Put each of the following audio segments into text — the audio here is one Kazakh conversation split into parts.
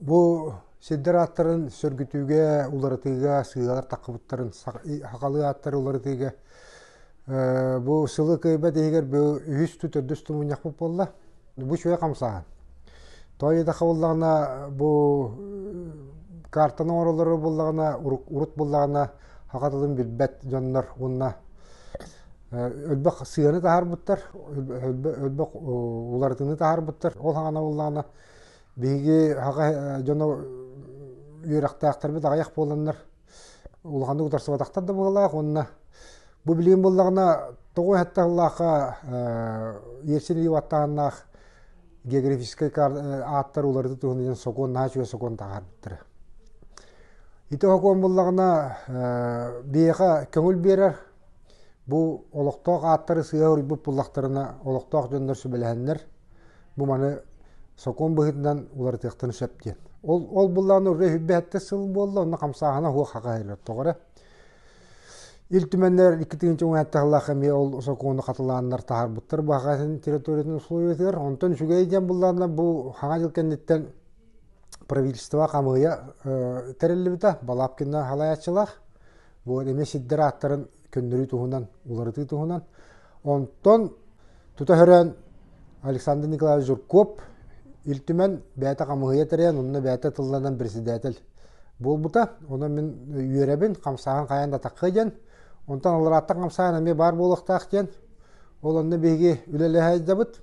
Бу сиддер аттарын сөргүтүүгө, уларытыга, сыгалар такыбыттарын хакалы аттары уларытыга бу сылы кыйба дегер бу 300-400 тумуняк болла. Бу шуя камсаан. Той да хавыллагына бу картаны оролору боллагына, урут боллагына хакатылын билбет жоннор унна өлбөк сыганы таарбыттар, өлбөк уларытыны таарбыттар. Ол хагана боллагына биги хага жоно үйрактаактар бит аяк болганнар. Улганды утарсыбатактар да булалак онна. Бу билген боллагына тогой хатталлака ерсин иваттааннах географический аттар уларды тугундан сокон начуя сокон таарбыттар. Ите хокон боллагына бияка көңүл берер. Бу олоктоок аттары сыга урбуп буллактарына олоктоок жоннор сүбеләһәннәр. Бу маны сокон быһытынан улар тыктын шептен. Ол булланы рехбетте сыл болду, онна камсаана ху хакайры тогора. Илтүмәннәр 2-нче уңаттагыларга ме ол соконны катыланнар таарбыттар багасын территорияны условиялар. Онтон шугайдан булларны бу хага жылкеннеттен правительство камыя терелибита балапкина халаячылар. Бу эме сиддер аттарын көндүрү туһунан, уларыты туһунан. Онтон тутахыран Александр Николаевич Журков илтүмән бәйта камыя терен, онны бәйта тылланан председатель болбута. Оны мен үйрәбин камсаган каянда таккыган. Онтан алар аттан камсаган эме бар болуктак ден. Ол онны беги үлеле дабыт.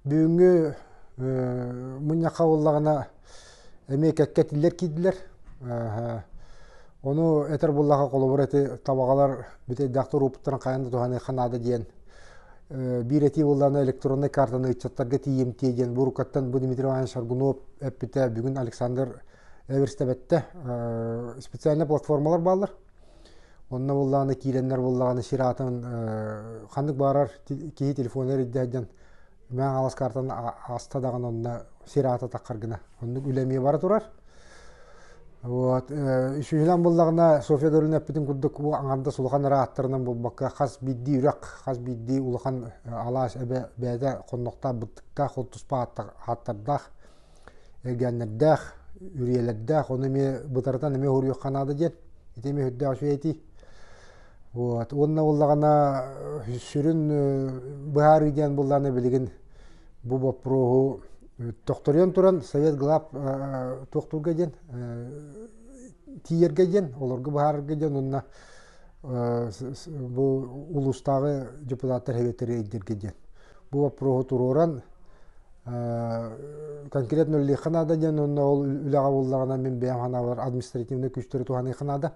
Бүгүнгү муня кабыллагына эме кеккетилер кидилер. Onu eter bullaga коллаборати табагалар бите доктор уптан каянда туханы ханада ден. Бирети булланы электронный картаны чаттарга тиемти ден бурукаттан бу Дмитрий Иванович Шаргунов эппите бүгүн Александр Эверстебетте специальный платформалар баллар. Онна булланы киленнер буллаганы ширатын хандык барар ки телефоннар идден. Мен алас картаны аста даган онна ширата таккаргына. Онны үлеме бара турар. Вот, ишүлән буллагына София Гөрүнә битен күрдек бу аңарда сулган аттарынан булбакка хас бидди үрәк, хас бидди улган алаш әбә бәдә коннокта бутыкта хотуспа аттарда эгәннәрдә үреләрдә хонеме бутардан эме хурый канады дит. Итеме хөддә ашыйти. Вот, онна буллагына сүрүн баар идән булланы билеген бу бопрогу Тохторен туран совет глав тохтурга ден тиерге ден олорга баарга ден онна бу улустагы депутаттар хебетери идерге ден бу вопросу туруран конкретно ли ханада ден онна ол үлага буллагана мен бем ханалар административный күчтөр туханы ханада